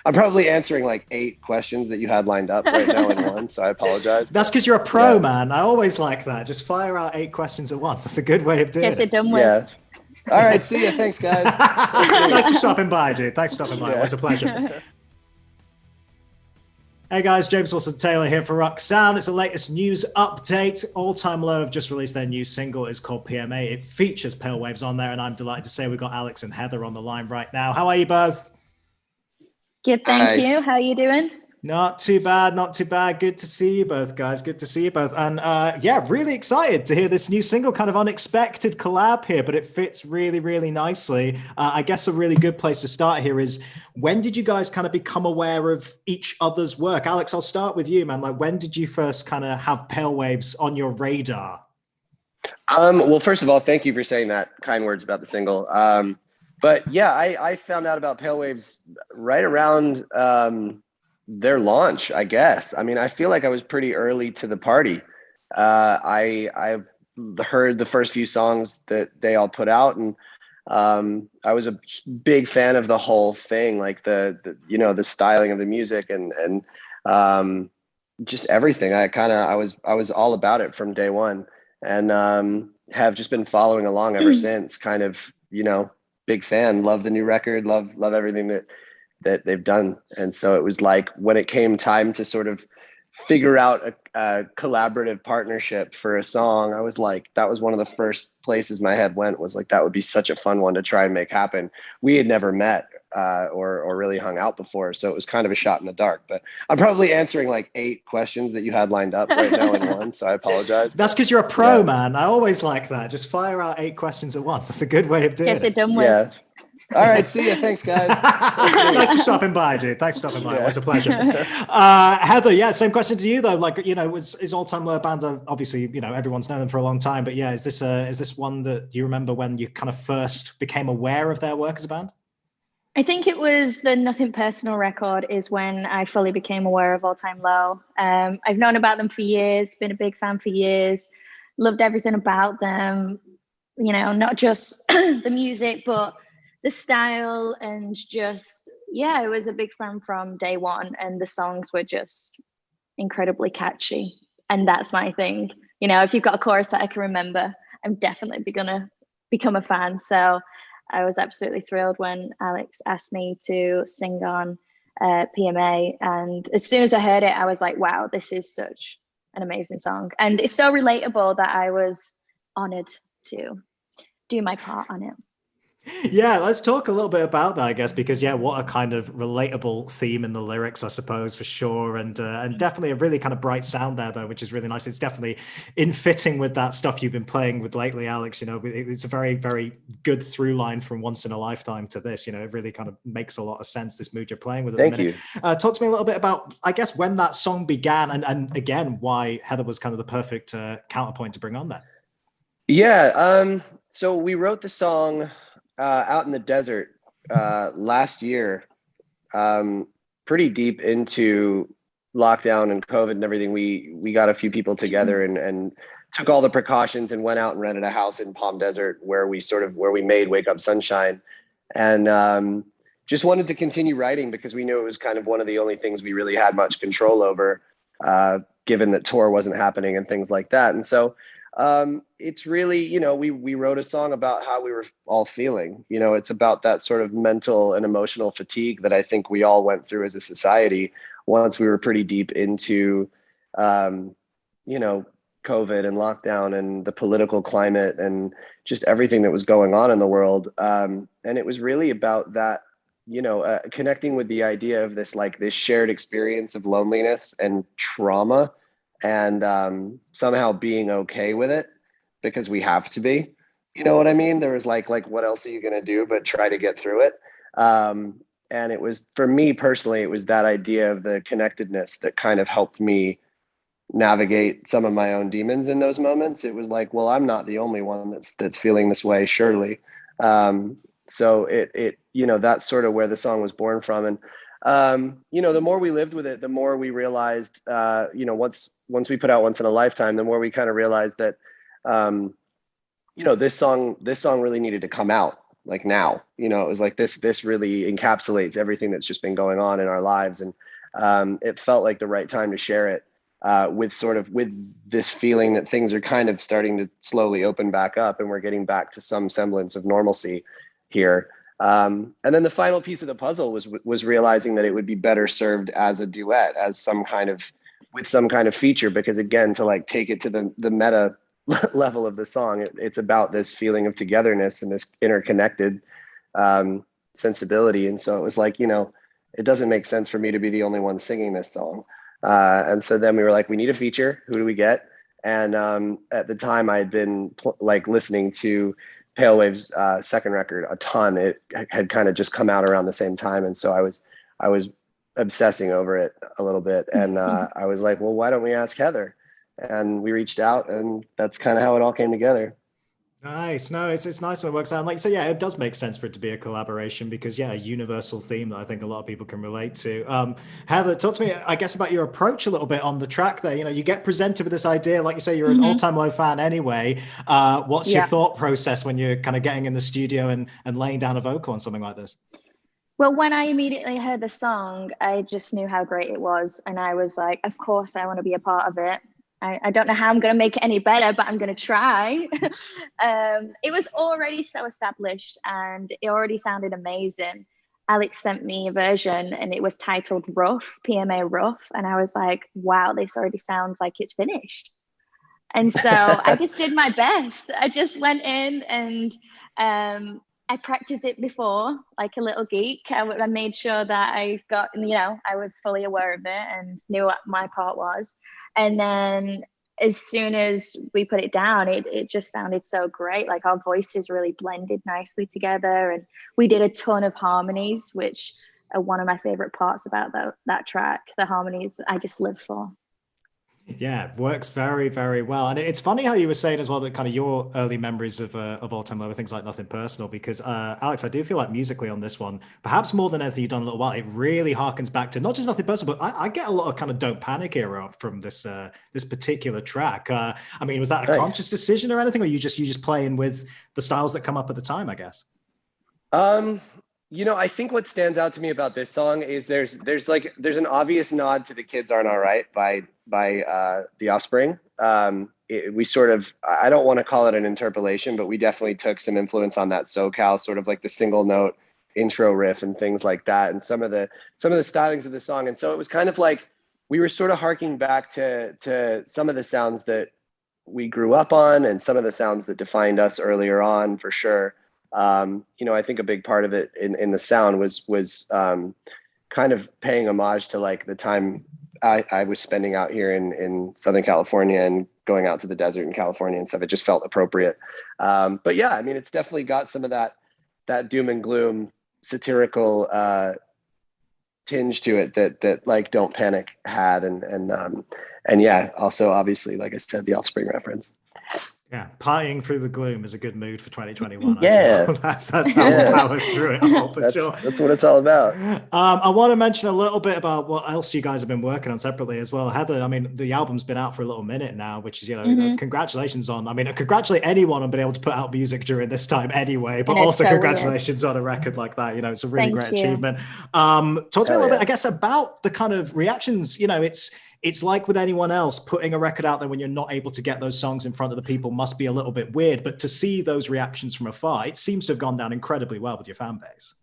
I'm probably answering like 8 questions that you had lined up right now in one, so I apologize. That's But because you're a pro, yeah, man. I always like that. Just fire out 8 questions at once. That's a good way of doing Gets it. it done with. yeah. All right, see ya. Thanks, guys. Thank you. Thanks for stopping by, dude. Thanks for stopping by. Yeah. Always a pleasure. Hey guys, James Wilson Taylor here for Rock Sound. It's the latest news update. All Time Low have just released their new single. It's called PMA. It features Pale Waves on there, and I'm delighted to say we've got Alex and Heather on the line right now. How are you both? Good, thank you. How are you doing? Not too bad, not too bad. Good to see you both, guys. Good to see you both. And yeah, really excited to hear this new single, kind of unexpected collab here, but it fits really, really nicely. I guess a really good place to start here is, when did you guys kind of become aware of each other's work? Alex, I'll start with you, man. Like, when did you first kind of have Pale Waves on your radar? Well, first of all, thank you for saying that kind words about the single. But yeah, I found out about Pale Waves right around their launch, I guess. I mean, I feel like I was pretty early to the party. I've heard the first few songs that they all put out, and I was a big fan of the whole thing, like the styling of the music and just everything. I was all about it from day one, and have just been following along ever since. Kind of, big fan. Love the new record. Love everything that they've done. And so it was like, when it came time to sort of figure out a collaborative partnership for a song, I was like, that was one of the first places my head went, was like, that would be such a fun one to try and make happen. We had never met or really hung out before, so it was kind of a shot in the dark. But I'm probably answering like 8 questions that you had lined up right now in one, so I apologize. That's because you're a pro, man. I always like that. Just fire out 8 questions at once. That's a good way of doing Gets it done with. Yeah. All right, see ya. Thanks, guys. Thanks for stopping by, dude. Thanks for stopping by. It was a pleasure. Heather, yeah, same question to you though. Like, is All Time Low a band? Obviously, everyone's known them for a long time, but yeah, is this one that you remember when you kind of first became aware of their work as a band? I think it was the Nothing Personal record is when I fully became aware of All Time Low. I've known about them for years, been a big fan for years, loved everything about them, not just the music, but the style, and just, I was a big fan from day one, and the songs were just incredibly catchy. And that's my thing. If you've got a chorus that I can remember, I'm definitely gonna become a fan. So I was absolutely thrilled when Alex asked me to sing on PMA. And as soon as I heard it, I was like, wow, this is such an amazing song. And it's so relatable that I was honored to do my part on it. Yeah, let's talk a little bit about that, I guess, because what a kind of relatable theme in the lyrics, I suppose, for sure, and definitely a really kind of bright sound there, though, which is really nice. It's definitely in fitting with that stuff you've been playing with lately, Alex. It's a very, very good through line from Once in a Lifetime to this. It really kind of makes a lot of sense, this mood you're playing with at the minute. Talk to me a little bit about, I guess, when that song began, and again, why Heather was kind of the perfect counterpoint to bring on that. Yeah, so we wrote the song out in the desert last year, pretty deep into lockdown and COVID and everything. We got a few people together and took all the precautions and went out and rented a house in Palm Desert where we made Wake Up Sunshine, and just wanted to continue writing because we knew it was kind of one of the only things we really had much control over, given that tour wasn't happening and things like that. And so it's really, we wrote a song about how we were all feeling. It's about that sort of mental and emotional fatigue that I think we all went through as a society once we were pretty deep into, COVID and lockdown and the political climate and just everything that was going on in the world. And it was really about that, connecting with the idea of this shared experience of loneliness and trauma, and somehow being okay with it because we have to be. You know what I mean? There was like what else are you going to do but try to get through it? And it was, for me personally, it was that idea of the connectedness that kind of helped me navigate some of my own demons in those moments. It was like, well, I'm not the only one that's feeling this way, surely. So it that's sort of where the song was born from. And the more we lived with it, the more we realized, once we put out Once in a Lifetime, the more we kind of realized that, this song really needed to come out. like now, it was like this really encapsulates everything that's just been going on in our lives. And it felt like the right time to share it with this feeling that things are kind of starting to slowly open back up and we're getting back to some semblance of normalcy here. And then the final piece of the puzzle was realizing that it would be better served as a duet, as some kind of feature, because again, to like take it to the meta level of the song, it's about this feeling of togetherness and this interconnected sensibility. And so it was like, it doesn't make sense for me to be the only one singing this song. And so then we were like, we need a feature. Who do we get? And at the time I had been listening to Pale Wave's second record a ton. It had kind of just come out around the same time. And so I was obsessing over it a little bit. And I was like, well, why don't we ask Heather? And we reached out, and that's kind of how it all came together. Nice. No, it's nice when it works out. Like, so yeah, it does make sense for it to be a collaboration because a universal theme that I think a lot of people can relate to. Heather, talk to me, I guess, about your approach a little bit on the track there. You get presented with this idea, like you say, you're an all-time low fan anyway. What's your thought process when you're kind of getting in the studio and laying down a vocal on something like this? Well, when I immediately heard the song, I just knew how great it was. And I was like, of course, I want to be a part of it. I don't know how I'm going to make it any better, but I'm going to try. It was already so established and it already sounded amazing. Alex sent me a version and it was titled Rough, PMA Rough. And I was like, wow, this already sounds like it's finished. And so I just did my best. I just went in and I practiced it before, like a little geek. I made sure that I got, I was fully aware of it and knew what my part was. And then as soon as we put it down, it just sounded so great. Like our voices really blended nicely together. And we did a ton of harmonies, which are one of my favorite parts about that track. The harmonies I just live for. Yeah, works very, very well. And it's funny how you were saying as well that kind of your early memories of All Time Low, things like Nothing Personal, because Alex, I do feel like musically on this one, perhaps more than anything you've done in a little while, it really harkens back to not just Nothing Personal, but I get a lot of kind of Don't Panic era from this this particular track. I mean, was that a conscious decision or anything, or you just playing with the styles that come up at the time, I guess? I think what stands out to me about this song is there's an obvious nod to The Kids Aren't All Right by the Offspring. We sort of, I don't want to call it an interpolation, but we definitely took some influence on that SoCal sort of like the single note intro riff and things like that, and some of the stylings of the song. And so it was kind of like we were sort of harking back to some of the sounds that we grew up on and some of the sounds that defined us earlier on, for sure. I think a big part of it in the sound was kind of paying homage to like the time I was spending out here in Southern California and going out to the desert in California and stuff. It just felt appropriate. But yeah, I mean, it's definitely got some of that doom and gloom satirical tinge to it that like Don't Panic had. And yeah, also obviously, like I said, the Offspring reference. Yeah, partying through the gloom is a good mood for 2021. Yeah, that's how we'll power through it all, for sure. That's what it's all about. I want to mention a little bit about what else you guys have been working on separately as well. Heather, I mean, the album's been out for a little minute now, which is, congratulations on. I mean, congratulate anyone on being able to put out music during this time anyway, but also so congratulations on a record like that. It's a really great achievement. Talk to me a little bit, I guess, about the kind of reactions. It's like with anyone else, putting a record out there when you're not able to get those songs in front of the people must be a little bit weird. But to see those reactions from afar, it seems to have gone down incredibly well with your fan base.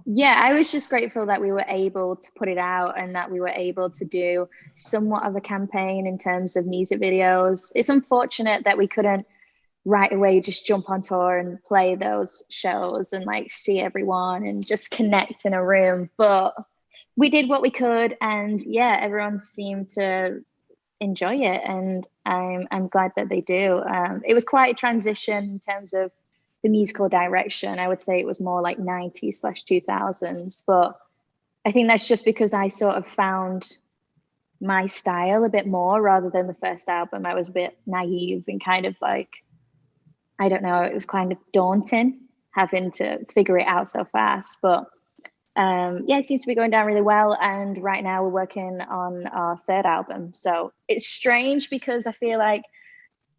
Yeah, I was just grateful that we were able to put it out and that we were able to do somewhat of a campaign in terms of music videos. It's unfortunate that we couldn't right away just jump on tour and play those shows and like see everyone and just connect in a room. But we did what we could, and yeah, everyone seemed to enjoy it, and I'm glad that they do. It was quite a transition in terms of the musical direction. I would say it was more like 90s/2000s, but I think that's just because I sort of found my style a bit more rather than the first album. I was a bit naive and kind of like, I don't know, it was kind of daunting having to figure it out so fast, but it seems to be going down really well. And right now we're working on our third album. So it's strange because I feel like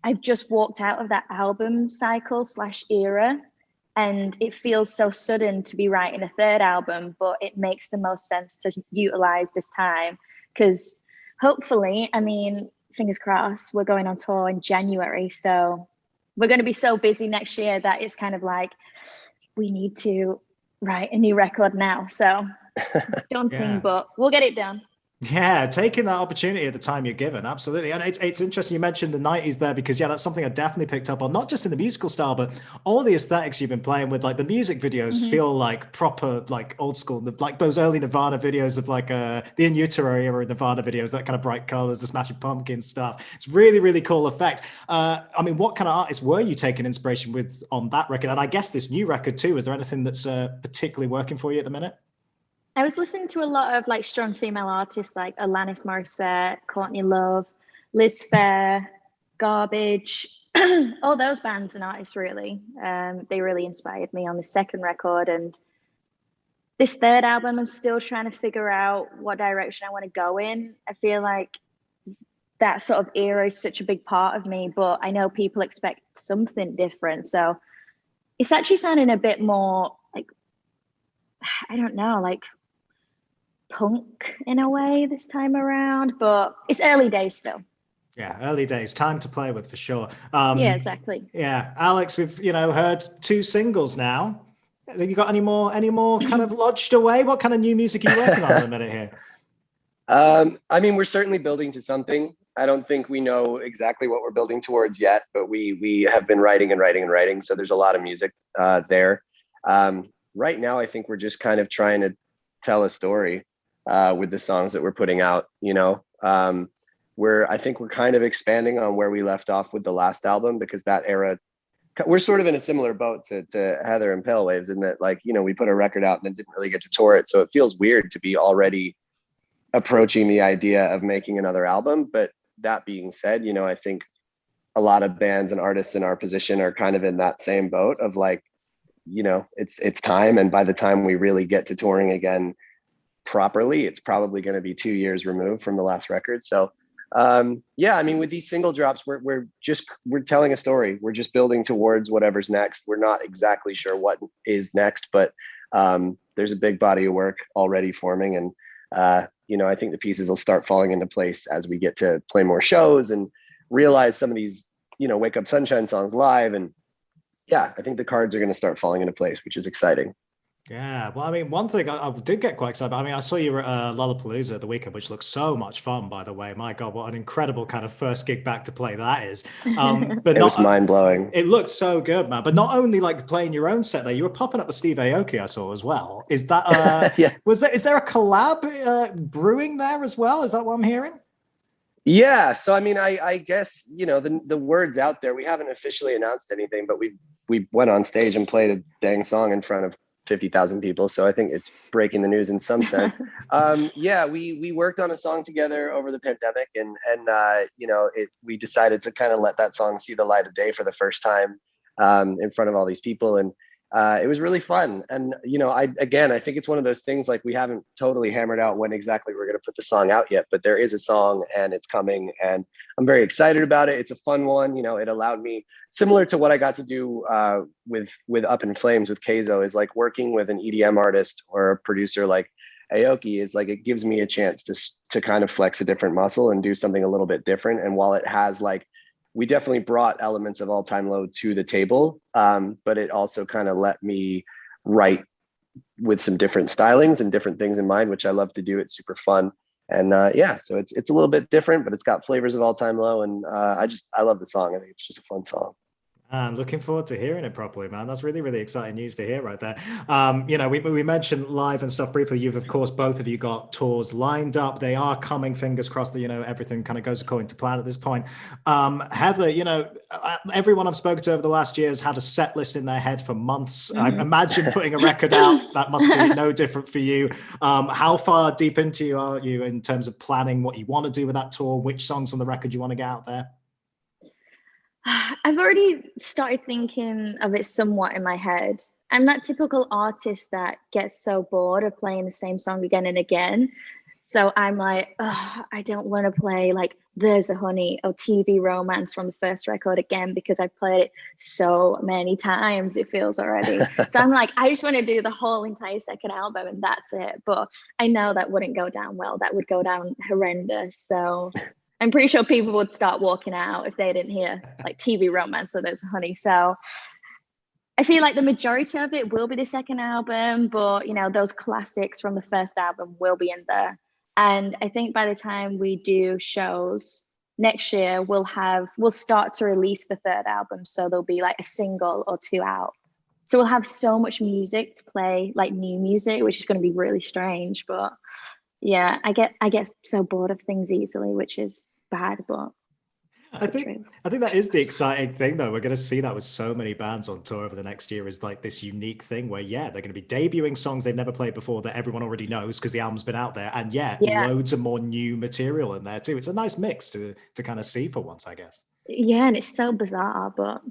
I've just walked out of that album cycle / era. And it feels so sudden to be writing a third album, but it makes the most sense to utilize this time because hopefully, I mean, fingers crossed, we're going on tour in January. So we're going to be so busy next year that it's kind of like we need to write a new record now. So daunting, but we'll get it done. Yeah, taking that opportunity at the time you're given, absolutely. And it's interesting you mentioned the 90s there because, yeah, that's something I definitely picked up on, not just in the musical style, but all the aesthetics you've been playing with. Like the music videos feel like proper, like old school, like those early Nirvana videos of like the In Utero era Nirvana videos, that kind of bright colors, the Smashing Pumpkins stuff. It's really, really cool effect. I mean, what kind of artists were you taking inspiration with on that record? And I guess this new record too, is there anything that's particularly working for you at the minute? I was listening to a lot of like strong female artists like Alanis Morissette, Courtney Love, Liz Phair, Garbage, all those bands and artists really. They really inspired me on the second record. And this third album, I'm still trying to figure out what direction I want to go in. I feel like that sort of era is such a big part of me, but I know people expect something different. So it's actually sounding a bit more like, I don't know, like punk in a way this time around, but it's early days still. Yeah, early days, time to play with for sure. Yeah, exactly. Yeah, Alex, we've heard 2 singles now. Have you got any more kind of lodged away? What kind of new music are you working on in a minute here? I mean, we're certainly building to something. I don't think we know exactly what we're building towards yet, but we have been writing and writing and writing. So there's a lot of music there. Right now, I think we're just kind of trying to tell a story with the songs that we're putting out. I think we're kind of expanding on where we left off with the last album, because that era, we're sort of in a similar boat to Heather and Pale Waves in that, like, we put a record out and then didn't really get to tour it. So it feels weird to be already approaching the idea of making another album. But that being said, I think a lot of bands and artists in our position are kind of in that same boat of like, it's time. And by the time we really get to touring again properly, it's probably going to be 2 years removed from the last record. So yeah, I mean, with these single drops, we're telling a story. We're just building towards whatever's next. We're not exactly sure what is next, but there's a big body of work already forming. And I think the pieces will start falling into place as we get to play more shows and realize some of these, Wake Up Sunshine songs live. And yeah, I think the cards are going to start falling into place, which is exciting. Yeah, well, I mean, one thing I did get quite excited about, I mean, I saw you at Lollapalooza at the weekend, which looked so much fun, by the way. My God, what an incredible kind of first gig back to play that is. But it was mind-blowing. It looked so good, man. But not only like playing your own set there, you were popping up with Steve Aoki, I saw as well. Is that, yeah. Is there a collab brewing there as well? Is that what I'm hearing? Yeah, so I mean, I guess the word's out there. We haven't officially announced anything, but we went on stage and played a dang song in front of 50,000 people. So I think it's breaking the news in some sense. Yeah, we worked on a song together over the pandemic, and we decided to kind of let that song see the light of day for the first time in front of all these people. And it was really fun. And, I think it's one of those things, like, we haven't totally hammered out when exactly we're going to put the song out yet, but there is a song and it's coming, and I'm very excited about it. It's a fun one. It allowed me, similar to what I got to do with Up in Flames with Keizo, is like working with an EDM artist or a producer like Aoki is like, it gives me a chance to kind of flex a different muscle and do something a little bit different. And while it has we definitely brought elements of All Time Low to the table, but it also kind of let me write with some different stylings and different things in mind, which I love to do. It's super fun. And so it's a little bit different, but it's got flavors of All Time Low. And I love the song. I think it's just a fun song. I'm looking forward to hearing it properly, man. That's really, really exciting news to hear right there. We mentioned live and stuff briefly. You've, of course, both of you got tours lined up. They are coming, fingers crossed that, everything kind of goes according to plan at this point. Heather, everyone I've spoken to over the last year has had a set list in their head for months. I imagine putting a record out, that must be no different for you. How far deep into are you in terms of planning what you want to do with that tour? Which songs on the record you want to get out there? I've already started thinking of it somewhat in my head. I'm that typical artist that gets so bored of playing the same song again and again. So I'm like, oh, I don't want to play like There's a Honey or TV Romance from the first record again, because I've played it so many times, it feels already. So I'm like, I just want to do the whole entire second album and that's it. But I know that wouldn't go down well. That would go down horrendous. So I'm pretty sure people would start walking out if they didn't hear like TV Romance or There's a Honey. So I feel like the majority of it will be the second album, but you know, those classics from the first album will be in there. And I think by the time we do shows next year, we'll start to release the third album. So there'll be like a single or two out. So we'll have so much music to play, like new music, which is going to be really strange. But yeah, I get so bored of things easily, which is bad, but I think that is the exciting thing, though. We're going to see that with so many bands on tour over the next year, is like this unique thing where, yeah, they're going to be debuting songs they've never played before that everyone already knows because the album's been out there. And yeah, loads of more new material in there too. It's a nice mix to kind of see for once, I guess. Yeah, and it's so bizarre, but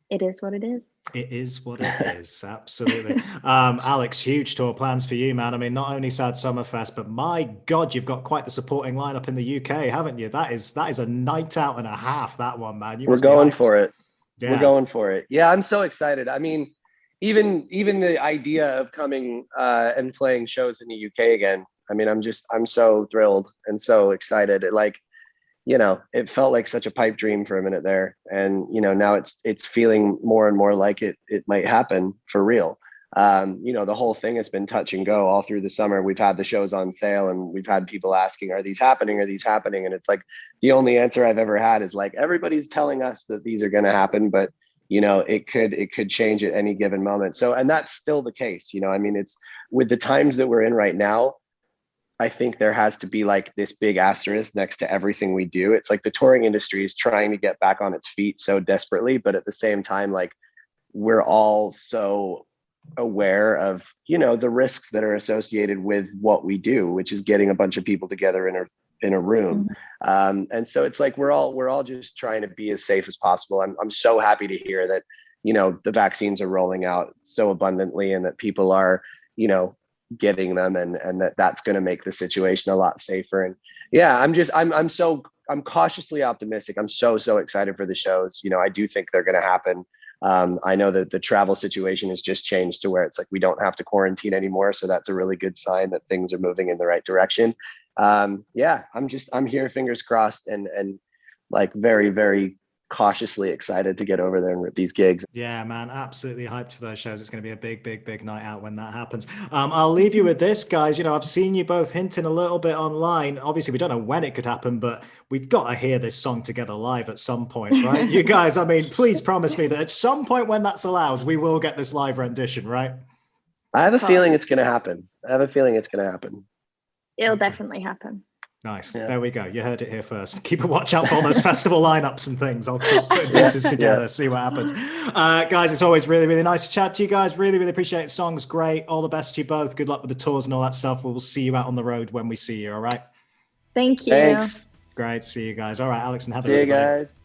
it is what it is. It is what it is. Absolutely. Alex, huge tour plans for you, man. I mean, not only Sad Summerfest, but my God, you've got quite the supporting lineup in the UK, haven't you? That is a night out and a half, that one, man. We're going for it. Yeah. We're going for it. Yeah, I'm so excited. I mean, even the idea of coming and playing shows in the UK again, I mean, I'm so thrilled and so excited. It felt like such a pipe dream for a minute there. And, now it's feeling more and more like it might happen for real. The whole thing has been touch and go all through the summer. We've had the shows on sale and we've had people asking, are these happening? Are these happening? And it's like, the only answer I've ever had is like, everybody's telling us that these are going to happen, but it could change at any given moment. So, and that's still the case, I mean, it's with the times that we're in right now, I think there has to be like this big asterisk next to everything we do. It's like the touring industry is trying to get back on its feet so desperately, but at the same time, like we're all so aware of, the risks that are associated with what we do, which is getting a bunch of people together in a room. And so it's like, we're all just trying to be as safe as possible. I'm so happy to hear that, the vaccines are rolling out so abundantly and that people are, getting them and that's going to make the situation a lot safer. And yeah, I'm cautiously optimistic. I'm so excited for the shows. I do think they're going to happen. I know that the travel situation has just changed to where it's like we don't have to quarantine anymore, so that's a really good sign that things are moving in the right direction. I'm here, fingers crossed, and like very, very cautiously excited to get over there and rip these gigs. Yeah, man, absolutely hyped for those shows. It's going to be a big night out when that happens. I'll leave you with this, guys. I've seen you both hinting a little bit online. Obviously, we don't know when it could happen, but we've got to hear this song together live at some point, right? You guys, I mean, please promise me that at some point when that's allowed, we will get this live rendition, right? I have a feeling it's going to happen. It'll definitally happen. Nice. Yeah. There we go. You heard it here first. Keep a watch out for all those festival lineups and things. I'll keep putting pieces together, see what happens. Guys, it's always really, really nice to chat to you guys. Really, really appreciate it. Song's great. All the best to you both. Good luck with the tours and all that stuff. We'll see you out on the road when we see you. All right. Thank you. Thanks. Great. See you guys. All right, Alex and Heather. See you guys.